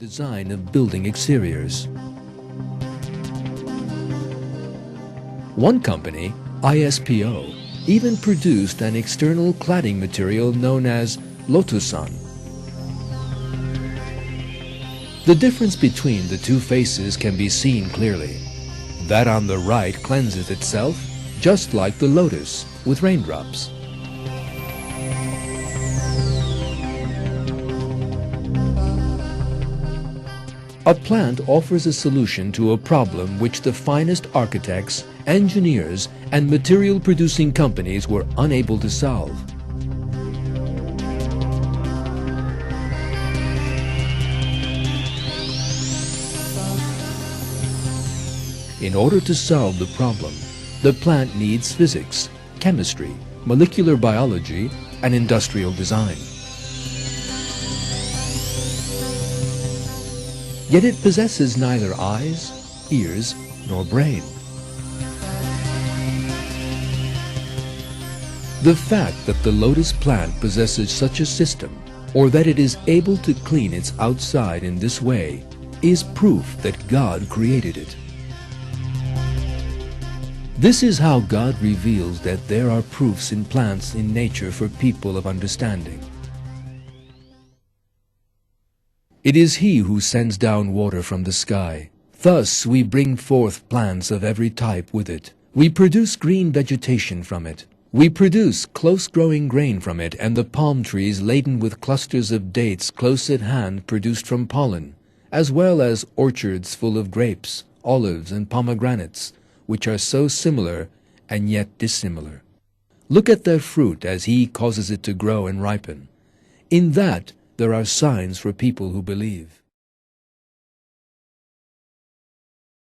design of building exteriors. One company, ISPO, even produced an external cladding material known as Lotusan. The difference between the two faces can be seen clearly. That on the right cleanses itself, just like the lotus, with raindrops. A plant offers a solution to a problem which the finest architects, engineers, and material-producing companies were unable to solve. In order to solve the problem, the plant needs physics, chemistry, molecular biology, and industrial design. Yet it possesses neither eyes, ears, nor brain. The fact that the lotus plant possesses such a system, or that it is able to clean its outside in this way, is proof that God created it. This is how God reveals that there are proofs in plants in nature for people of understanding. It is He who sends down water from the sky. Thus we bring forth plants of every type with it. We produce green vegetation from it. We produce close-growing grain from it, and the palm trees laden with clusters of dates close at hand produced from pollen, as well as orchards full of grapes, olives, and pomegranates, which are so similar and yet dissimilar. Look at their fruit as He causes it to grow and ripen. In that there are signs for people who believe.